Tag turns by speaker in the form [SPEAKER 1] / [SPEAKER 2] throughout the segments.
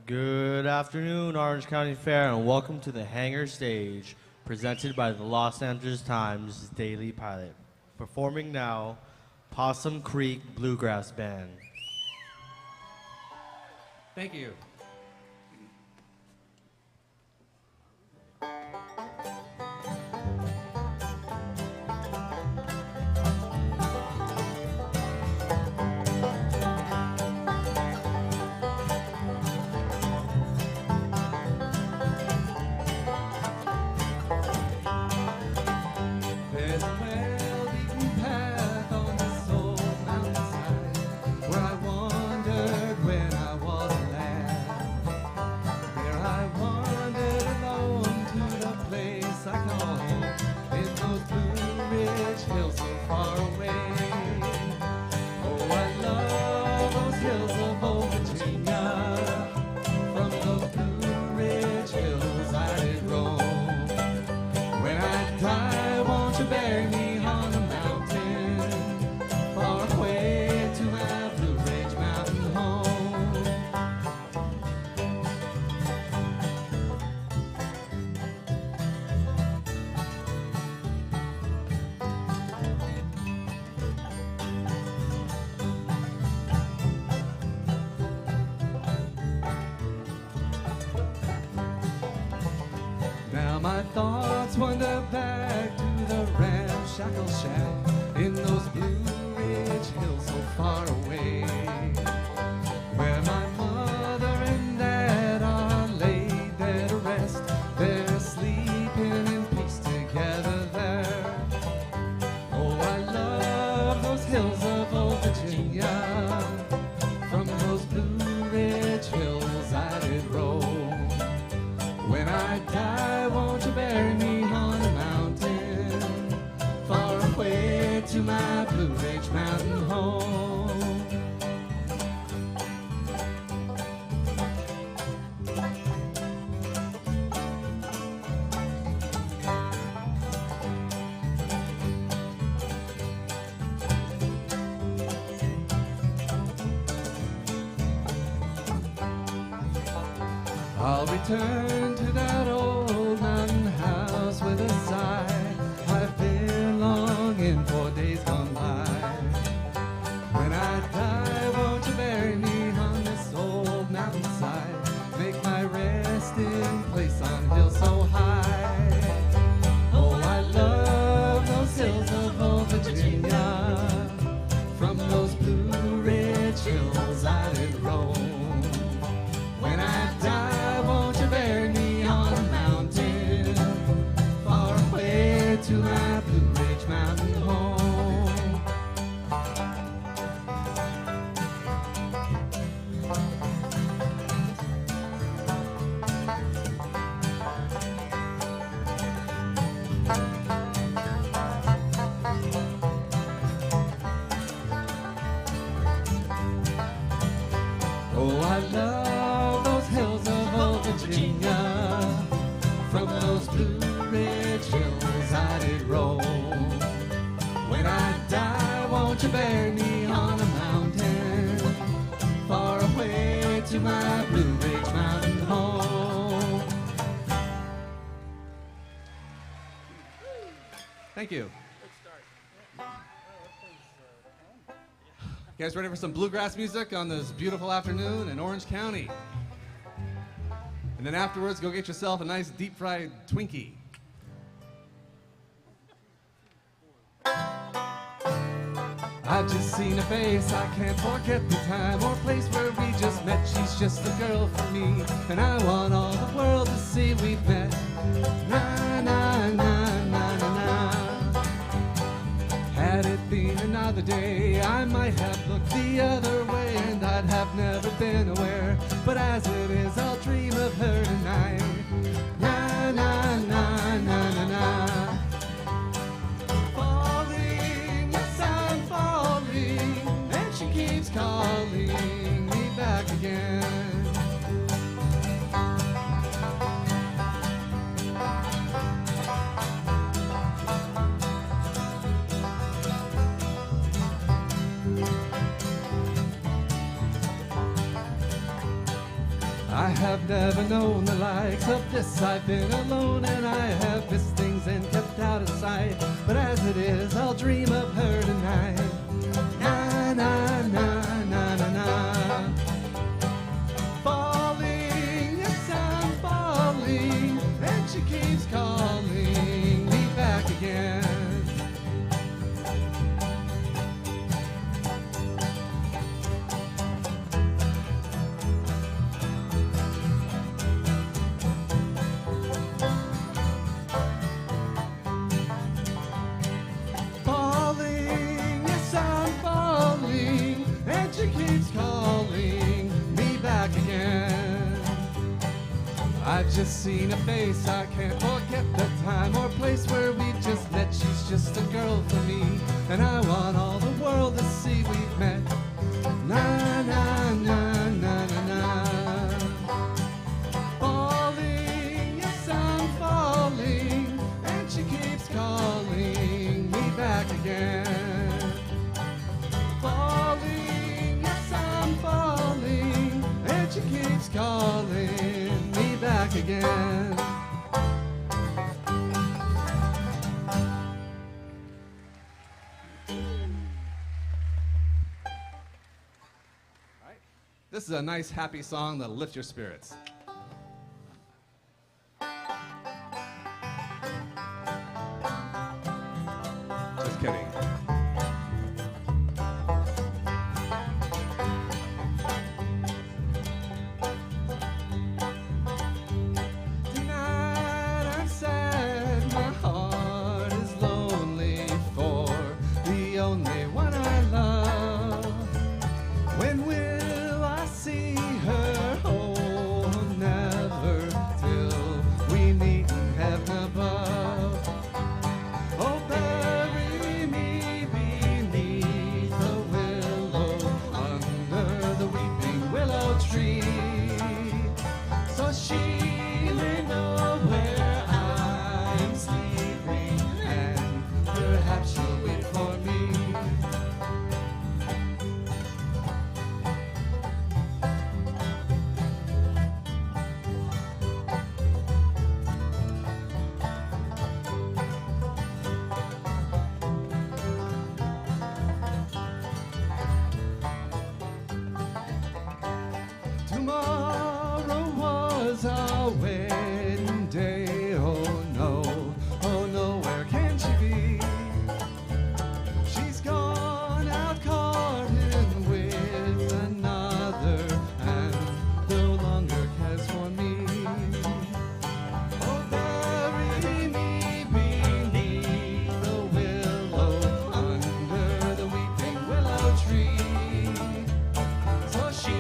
[SPEAKER 1] Good afternoon, Orange County Fair, and welcome to the Hangar Stage, presented by the Los Angeles Times Daily Pilot. Performing now, Possum Creek Bluegrass Band.
[SPEAKER 2] Thank you.
[SPEAKER 3] My thoughts wander back to the ramshackle shack in those Blue Ridge hills so far away, where my mother and dad are laid there to rest. They're sleeping in peace together there. Oh, I love those hills of old Virginia. From those Blue Ridge hills I did roll. When I die, won't you bury me on a mountain, far away to my Blue Ridge Mountain home? I'll return to that old mountain house with a sigh. I've been longing for days gone by. When I die, won't you bury me on this old mountainside? Make my resting place on hills so high. Oh, I love those hills of old Virginia. From those Blue Ridge hills I did roam. When I die, won't you bury me on a mountain, far away to my Blue Ridge Mountain home? Oh, I love those hills of old Virginia. From those Blue Ridge hills I did roll. When I die, won't you bury me on a mountain, far away to my Blue Ridge Mountain home?
[SPEAKER 2] Thank you. You guys ready for some bluegrass music on this beautiful afternoon in Orange County? And then afterwards, go get yourself a nice deep-fried Twinkie.
[SPEAKER 3] I've just seen a face, I can't forget the time or place where we just met. She's just the girl for me, and I want all the world to see we've met. Na na na na na na. Had it been another day, I might have looked the other way, and I'd have never been aware. But as it is, I'll dream of her tonight. Na na na na na na. Falling, yes I'm falling, and she keeps calling me back again. have never known the likes of this. I've been alone and I have missed things and kept out of sight. But as it is, I'll dream of her tonight. Na na na na na na. Falling, yes I'm falling, and she keeps calling me back again. I've just seen a face, I can't forget the time or place where we just met. She's just a girl for me, and I want all the world to see we've met. Na na na na na na. Falling, yes I'm falling, and she keeps calling me back again. Falling, yes I'm falling, and she keeps calling back again.
[SPEAKER 2] This is a nice, happy song that'll lift your spirits. Just kidding.
[SPEAKER 3] Tomorrow was our wedding day. Oh no, where can she be? She's gone out courting with another and no longer cares for me. Oh, bury me beneath the willow, under the weeping willow tree. So she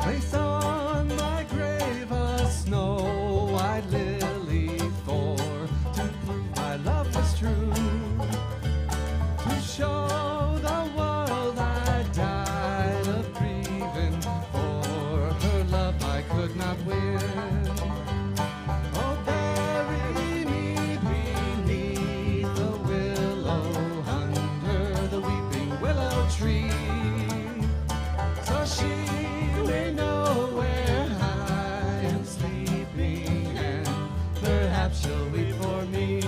[SPEAKER 3] place on my grave a snow-white lily for to prove my love was true, to show the world I died of grieving for her love I could not win. Oh, bury me beneath the willow, under the weeping willow tree, so she may know where I am sleeping, and perhaps she'll weep for me.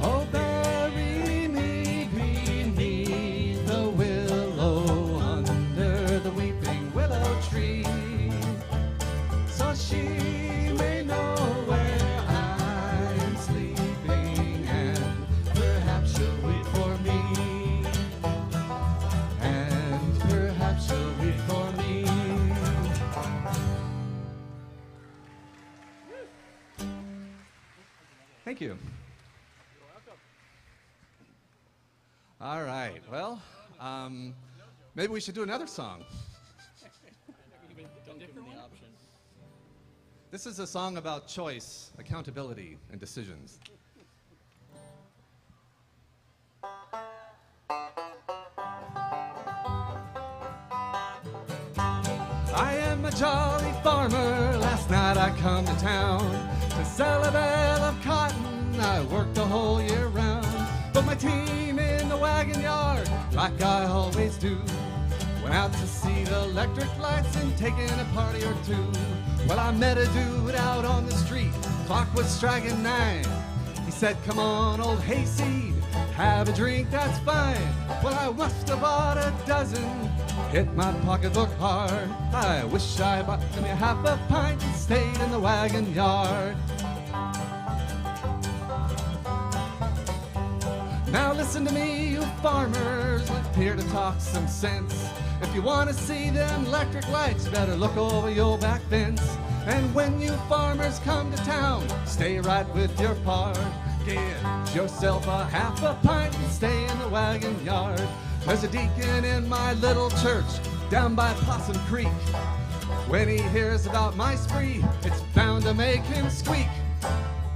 [SPEAKER 3] Oh, bury me beneath the willow, under the weeping willow tree, so she may know where I am sleeping, and perhaps she'll wait for me, and perhaps she'll wait for me.
[SPEAKER 2] Thank you. All right. Well, maybe we should do another song. This is a song about choice, accountability, and decisions. I am a jolly farmer. Last night I come to town to sell a bale of cotton. I worked the whole year round. But my team in the wagon yard, like I always do, went out to see the electric lights and taking a party or two. Well, I met a dude out on the street. Clock was striking 9. He said, "Come on, old hayseed, have a drink, that's fine." Well, I must have bought a dozen. Hit my pocketbook hard. I wish I bought me half a pint and stayed in the wagon yard. Now listen to me, you farmers, we're here to talk some sense. If you want to see them electric lights, better look over your back fence. And when you farmers come to town, stay right with your part. Get yourself a half a pint and stay in the wagon yard. There's a deacon in my little church down by Possum Creek. When he hears about my spree, it's bound to make him squeak.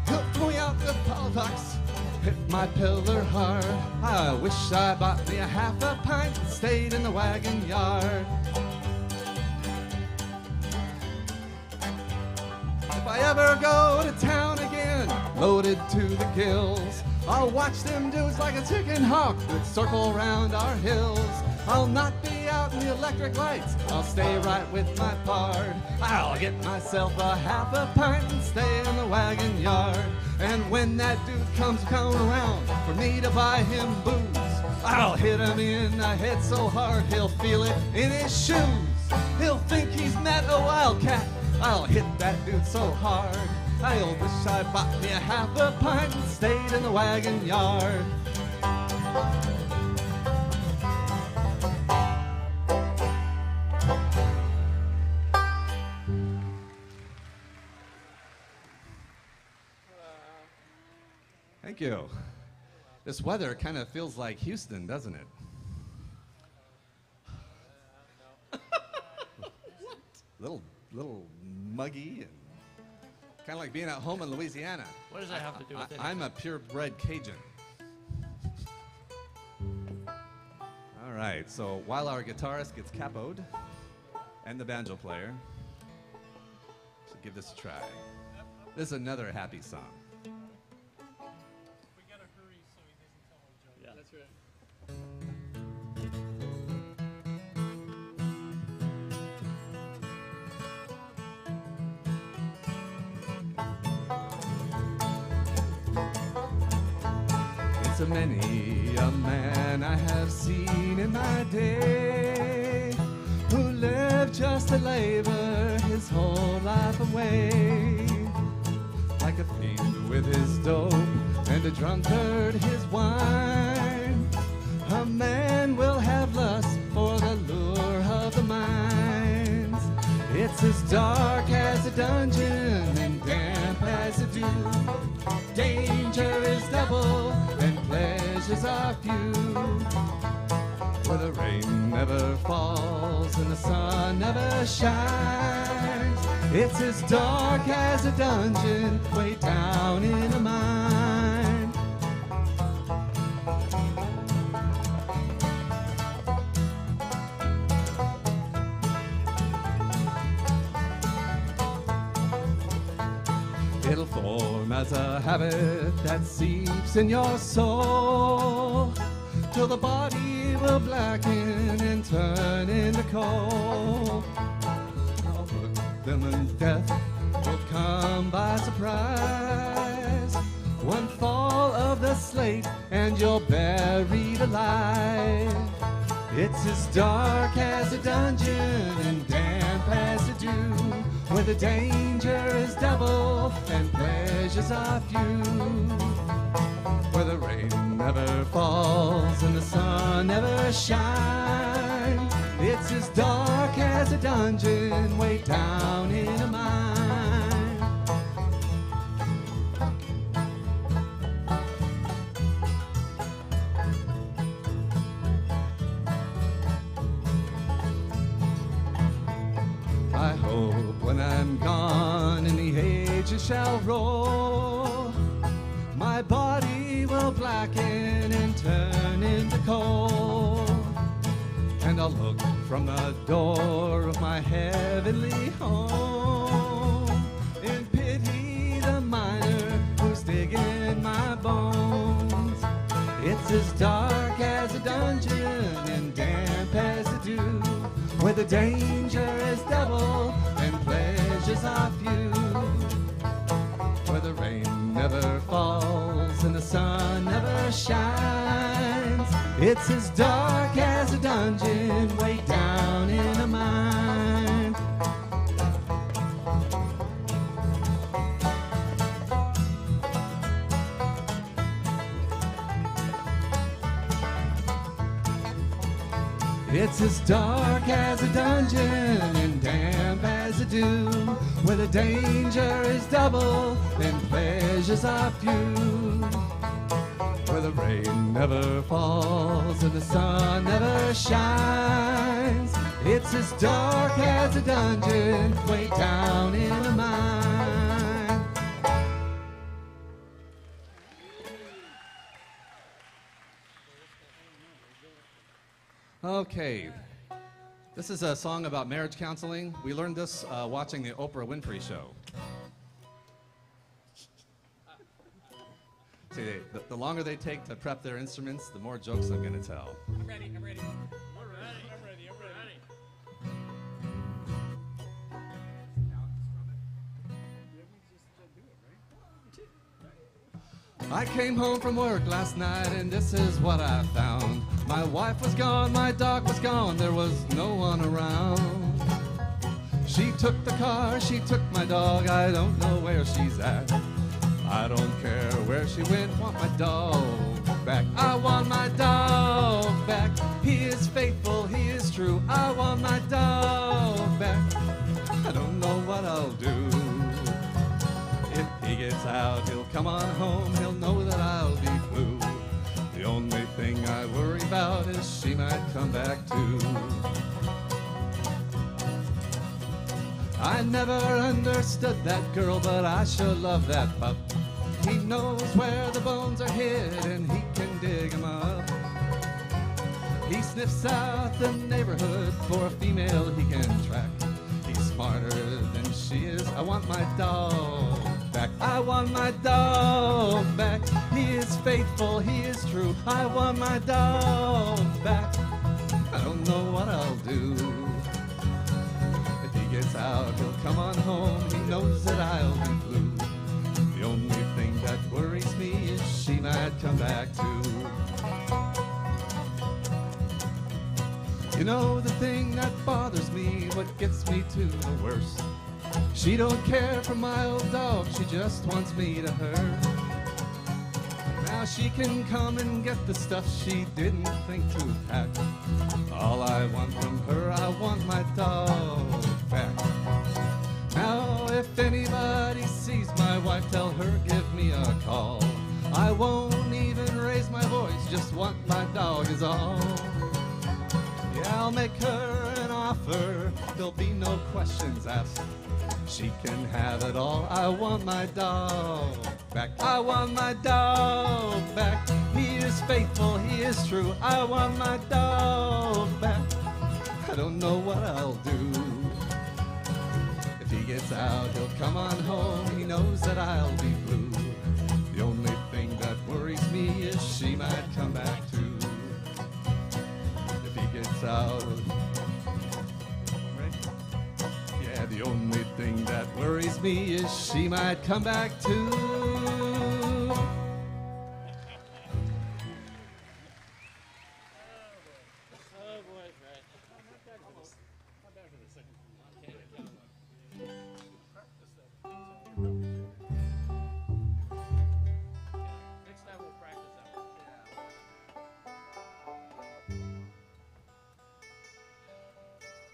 [SPEAKER 2] He'll throw me out the politics, hit my pillar hard. I wish I bought me a half a pint and stayed in the wagon yard. If I ever go to town again, loaded to the gills, I'll watch them dudes like a chicken hawk that circle around our hills. I'll not be out in the electric lights, I'll stay right with my pard. I'll get myself a half a pint and stay in the wagon yard. And when that dude comes around for me to buy him booze, I'll hit him in the head so hard he'll feel it in his shoes. He'll think he's met a wildcat. I'll hit that dude so hard, I'll wish I bought me a half a pint and stayed in the wagon yard. Thank you. This weather kind of feels like Houston, doesn't it? Little muggy and kind of like being at home in Louisiana.
[SPEAKER 4] What does that have to do with it?
[SPEAKER 2] I'm a purebred Cajun. All right, so while our guitarist gets capoed and the banjo player, so give this a try. This is another happy song.
[SPEAKER 4] We gotta hurry so he doesn't tell a joke. Yeah, that's right.
[SPEAKER 2] So many a man I have seen in my day who lived just to labor his whole life away, like a fiend with his dope and a drunkard his wine. A man will have lust for the lure of the mines. It's as dark as a dungeon and damp as a dew. Danger is double and pleasures are few. Where the rain never falls and the sun never shines. It's as dark as a dungeon way down in a mine. It'll form as a habit that seeps in your soul, till the body will blacken and turn into coal. Them and death will come by surprise. One fall of the slate and you're buried alive. It's as dark as a dungeon and damp as a dew, where the danger is double and pleasures are few. Where the rain never falls and the sun never shines. It's as dark as a dungeon way down in a mine. When I'm gone and the ages shall roll, my body will blacken and turn into coal. And I'll look from the door of my heavenly home and pity the miner who's digging my bones. It's as dark as a dungeon and damp as a dew, where the danger is double and pleasures are few, where the rain never falls and the sun never shines. It's as dark as a dungeon way down in a mine. It's as dark as a dungeon and damp as a dew, where the danger is double and pleasures are few, where the rain never falls and the sun never shines. It's as dark as a dungeon way down in a mine. Okay, this is a song about marriage counseling. We learned this watching the Oprah Winfrey Show. See, the longer they take to prep their instruments, the more jokes I'm going to tell.
[SPEAKER 4] I'm ready. I'm ready. I'm ready.
[SPEAKER 2] I came home from work last night and this is what I found. My wife was gone, my dog was gone, there was no one around. She took the car, she took my dog, I don't know where she's at. I don't care where she went, want my dog back. I want my dog back. He is faithful, he is true. I want my dog back. I don't know what I'll do. If he gets out, he'll come on home, he'll know that I'll be blue. The only thing I worry about is she might come back too. I never understood that girl, but I sure love that pup. He knows where the bones are hid and he can dig 'em up. He sniffs out the neighborhood for a female he can track. He's smarter than she is. I want my dog back. I want my dog back. He is faithful, he is true. I want my dog back. I don't know what I'll do. If he gets out, he'll come on home. He knows that I'll be blue. The only thing that worries me is she might come back too. You know the thing that bothers me, what gets me to the worst. She don't care for my old dog, she just wants me to her. Now she can come and get the stuff she didn't think to pack. All I want from her, I want my dog back. Now if anybody sees my wife, tell her give me a call. I won't even raise my voice, just want my dog is all. Yeah, I'll make her an offer, there'll be no questions asked. She can have it all, I want my dog back. I want my dog back. He is faithful, he is true. I want my dog back. I don't know what I'll do. If he gets out, he'll come on home. He knows that I'll be blue. The only thing that worries me is she might come back too. If he gets out, yeah, the only thing that worries me is she might come back too.
[SPEAKER 4] Oh boy, right. Not bad for the second. Next time we'll practice that one.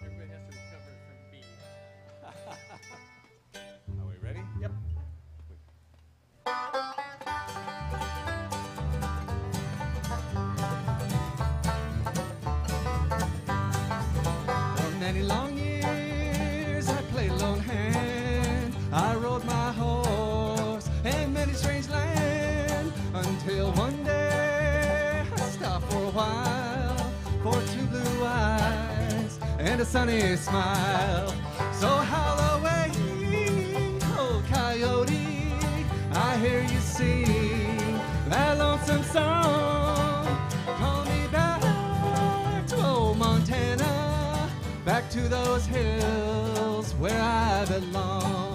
[SPEAKER 4] Everybody has to recover from me.
[SPEAKER 2] Are we ready?
[SPEAKER 4] Yep.
[SPEAKER 2] and a sunny smile. So howl away, oh coyote, I hear you sing that lonesome song. Call me back to old Montana, back to those hills where I belong.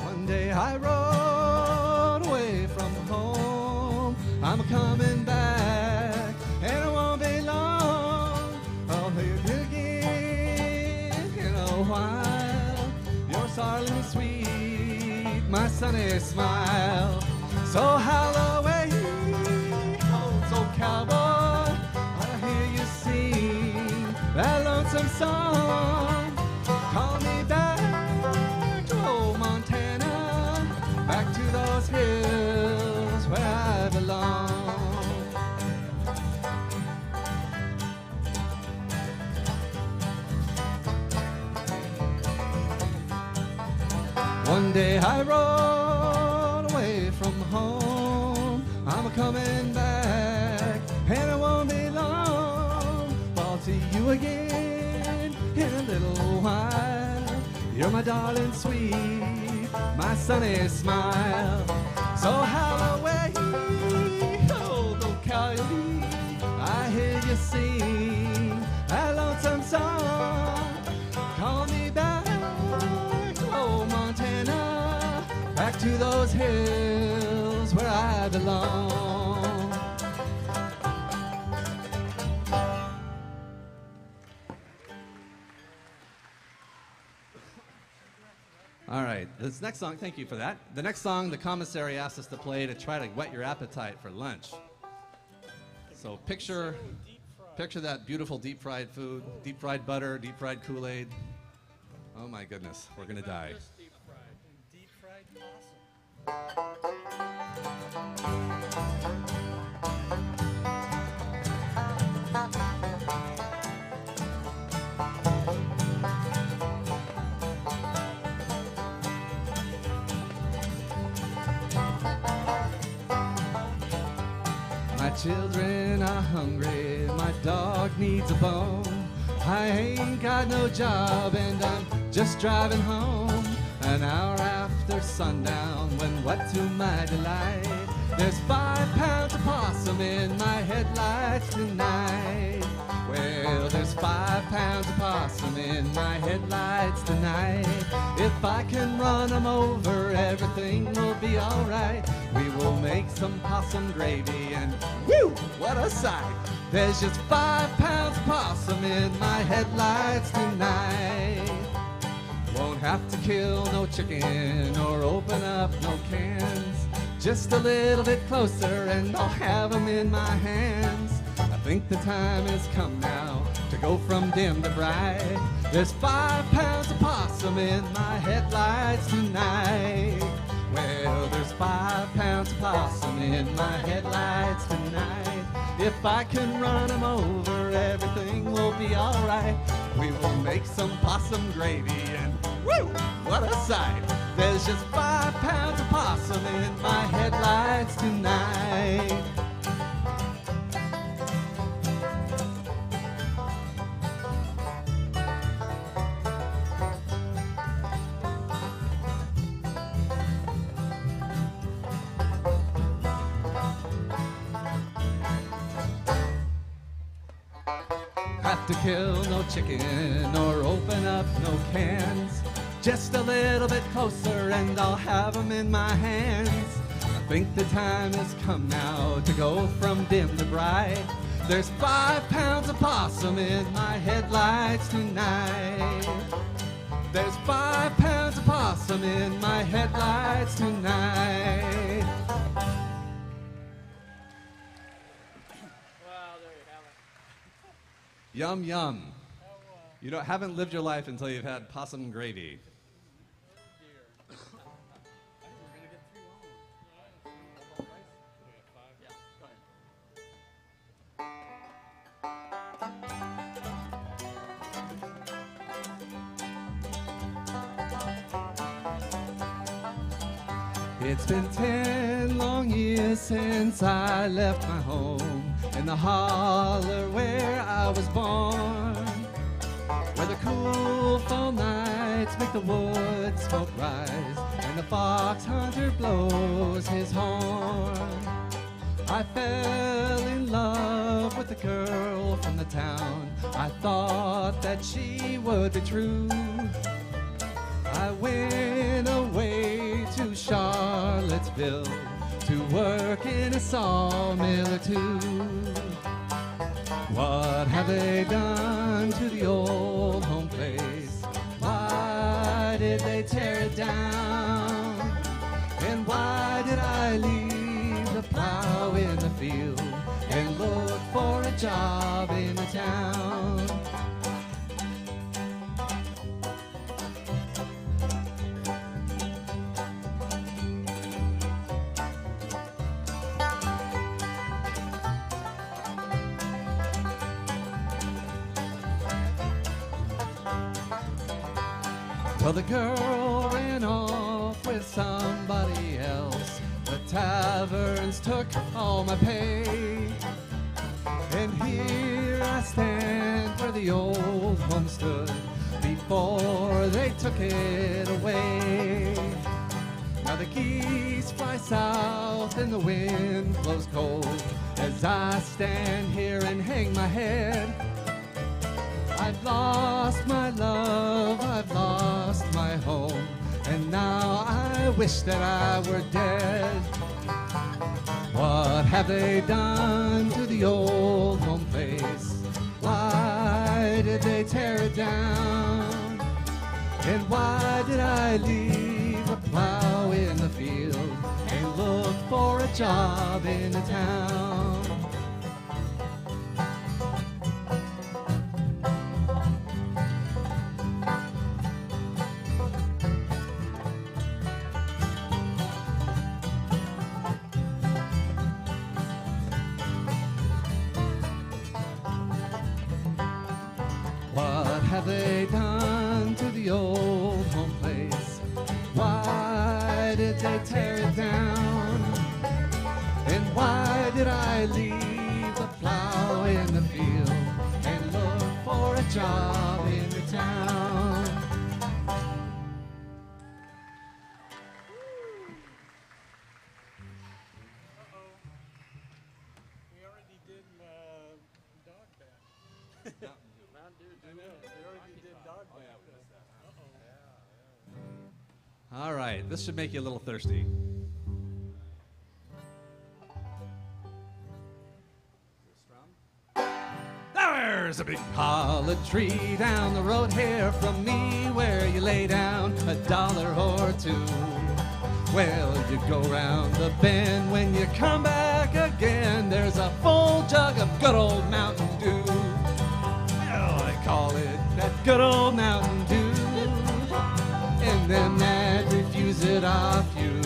[SPEAKER 2] One day I rode away from home, I'm coming back, and it won't be long. I'll hear you again in a while. Your darling sweet, my sunny smile. So howl away, oh cowboy, I hear you sing that lonesome song. Call me back to old Montana, back to those hills where I belong. One day I rode away from home, I'm coming back, and it won't be long. I'll see you again in a little while. You're my darling sweet, my sunny smile. So howl away, oh coyote, I hear you sing that lonesome song. Call me back to old Montana, back to those hills where I belong. All right, this next song, thank you for that. The next song, the commissary asked us to play to try to whet your appetite for lunch. So picture that beautiful deep fried food, deep fried butter, deep fried Kool-Aid. Oh my goodness, we're gonna die.
[SPEAKER 4] Just deep fried possum.
[SPEAKER 2] My children are hungry, my dog needs a bone. I ain't got no job and I'm just driving home. An hour after sundown, when what to my delight, there's 5 pounds of possum in my headlights tonight. Well, there's 5 pounds of possum in my headlights tonight. If I can run 'em over, everything will be alright. We will make some possum gravy and whew, what a sight. There's just 5 pounds of possum in my headlights tonight. Won't have to kill no chicken or open up no cans. Just a little bit closer and I'll have 'em in my hands. I think the time has come now to go from dim to bright. There's 5 pounds of possum in my headlights tonight. Well, there's 5 pounds of possum in my headlights tonight. If I can run 'em over, everything will be alright. We will make some possum gravy and woo, what a sight. There's just 5 pounds of possum in my headlights tonight. Have to kill no chicken or open up no cans. Just a little bit closer and I'll have 'em in my hands. I think the time has come now to go from dim to bright. There's 5 pounds of possum in my headlights tonight. There's 5 pounds of possum in my headlights tonight.
[SPEAKER 4] Wow, there you have it.
[SPEAKER 2] Yum, yum. You haven't lived your life until you've had possum gravy. It's been 10 long years since I left my home in the holler where I was born, where the cool fall nights make the wood smoke rise and the fox hunter blows his horn. I fell in love with a girl from the town. I thought that she would be true. I went away to Charlottesville to work in a sawmill or two. What have they done to the old home place? Why did they tear it down? And why did I leave the plow in the field and look for a job in the town? Well, the girl ran off with somebody else. The taverns took all my pay. And here I stand where the old home stood before they took it away. Now the geese fly south and the wind blows cold as I stand here and hang my head. I've lost my love, I've lost my home, and now I wish that I were dead. What have they done to the old home place? Why did they tear it down? And why did I leave a plow in the field and look for a job in the town? What have they done to the old home place? Why did they tear it down? And why did I leave the plow in the field and look for a job in the town?
[SPEAKER 4] We already did dog back. I know, we already did dog back.
[SPEAKER 2] All right, this should make you a little thirsty. There's a big hollow tree down the road here from me where you lay down $1 or two. Well, you go round the bend when you come back again. There's a full jug of good old Mountain Dew. Well, I call it that good old Mountain Dew. And them that refuse it off you,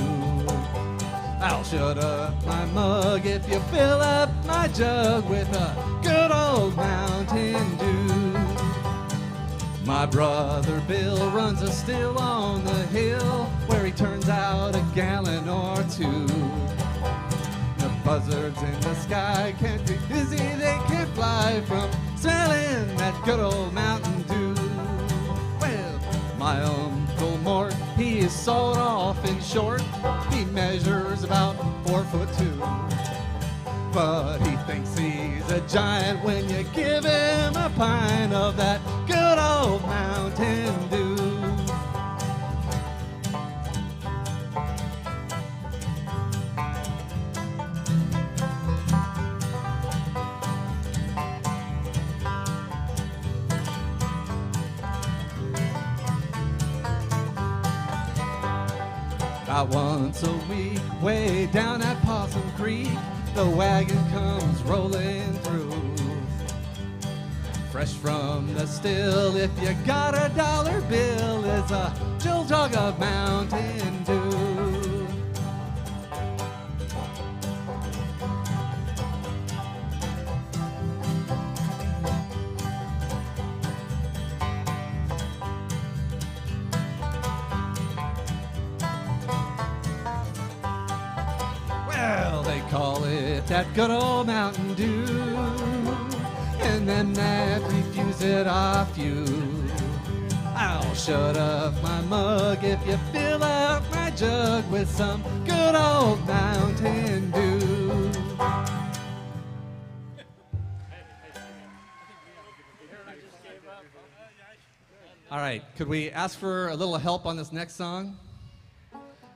[SPEAKER 2] I'll shut up my mug if you fill up my jug with a good old Mountain Dew. My brother Bill runs a still on the hill where he turns out a gallon or two. The buzzards in the sky can't be busy, they can't fly from smelling that good old Mountain Dew. Well, my Uncle Mort, he is sawed off in short. He measures about 4'2". But he thinks he's a giant when you give him a pint of that good old Mountain Dew. About once a week, way down at Possum Creek, the wagon comes rolling through. Fresh from the still, if you got $1 bill, it's a chill jug of Mountain Dew. that good old Mountain Dew, and them that refuse it off you. I'll shut up my mug if you fill up my jug with some good old Mountain Dew. All right, could we ask for a little help on this next song?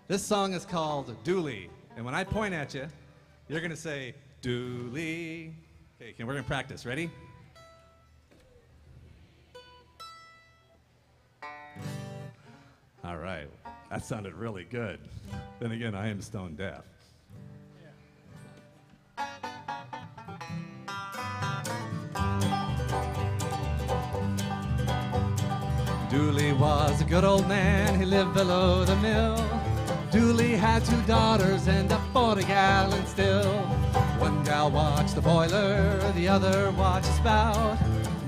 [SPEAKER 2] This song is called Dooley, and when I point at you, you're gonna say, Dooley. Okay, we're gonna practice. Ready? All right, that sounded really good. Then again, I am stone deaf. Dooley was a good old man, he lived below the mill. Dooley had 2 daughters and a 40-gallon still. One gal watched the boiler, the other watched the spout.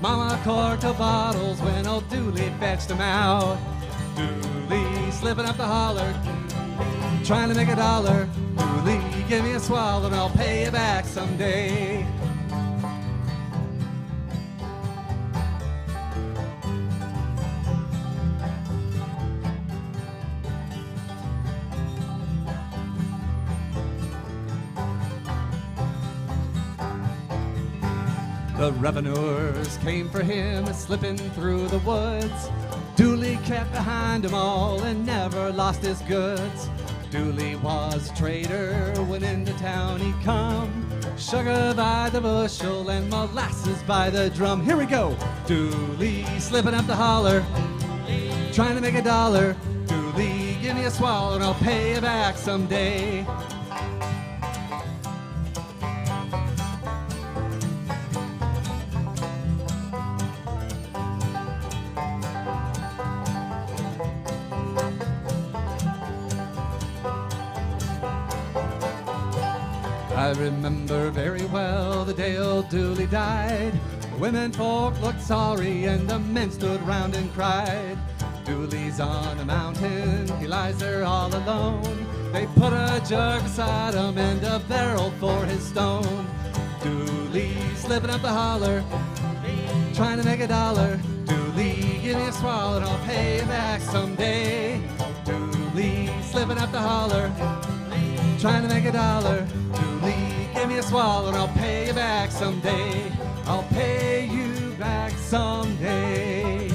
[SPEAKER 2] Mama corked her bottles when old Dooley fetched them out. Dooley slipping up the holler, trying to make a dollar. Dooley, give me a swallow and I'll pay you back someday. The revenuers came for him, slipping through the woods. Dooley kept behind them all and never lost his goods. Dooley was a trader, when into town he'd come. Sugar by the bushel and molasses by the drum. Here we go! Dooley slipping up the holler, trying to make a dollar. Dooley, give me a swallow and I'll pay you back someday. I remember very well the day old Dooley died. Women folk looked sorry and the men stood round and cried. Dooley's on a mountain, he lies there all alone. They put a jug beside him and a barrel for his stone. Dooley slipping up the holler, trying to make a dollar. Dooley, give me a swallow and I'll pay you back someday. Dooley slipping up the holler, trying to make a dollar. Dooley, give me a swallow and I'll pay you back someday. I'll pay you back someday.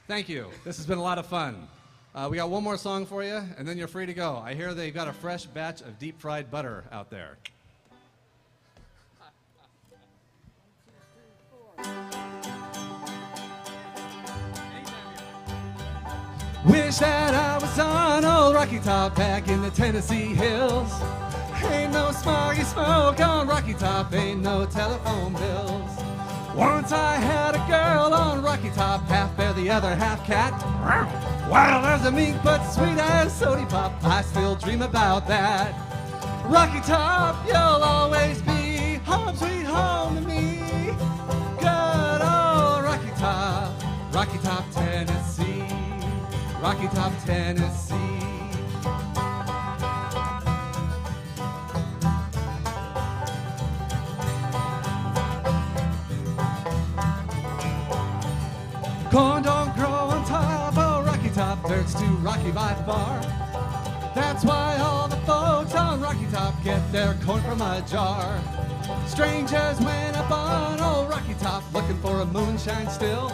[SPEAKER 2] Thank you. This has been a lot of fun. We got one more song for you, and then you're free to go. I hear they've got a fresh batch of deep-fried butter out there. Wish that I was on old Rocky Top back in the Tennessee hills. Ain't no smoggy smoke on Rocky Top, ain't no telephone bills. Once I had a girl on Rocky Top, half bear, the other half cat. Well, there's a meat but sweet as sody pop, I still dream about that. Rocky Top, you'll always be home sweet home to me. Good old Rocky Top, Tennessee. Rocky Top, Tennessee. Corn don't grow on top of Rocky Top, dirt's too rocky by far. That's why all the folks on Rocky Top get their corn from a jar. Strangers went up on old Rocky Top looking for a moonshine still.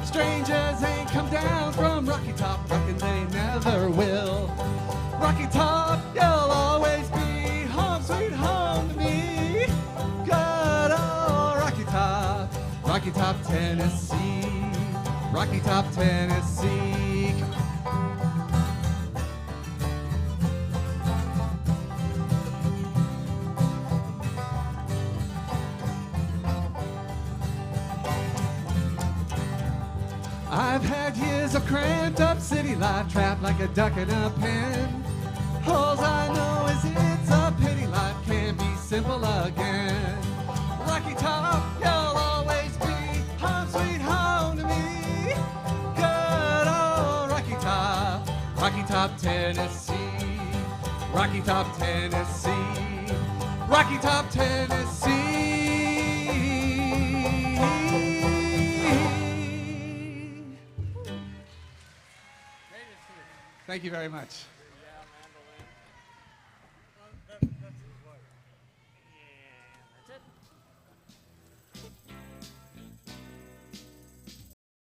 [SPEAKER 2] Strangers ain't come down from Rocky Top, reckon they never will. Rocky Top, you'll always be home sweet home to me. Good old Rocky Top, Tennessee. Rocky Top, Tennessee. I've had years of cramped up city life, trapped like a duck in a pen. All I know is it's a pity life can't be simple again. Rocky Top, you'll always be home sweet home to me. Good old Rocky Top, Top, Tennessee. Rocky Top, Tennessee. Rocky Top, Tennessee. Thank you very much.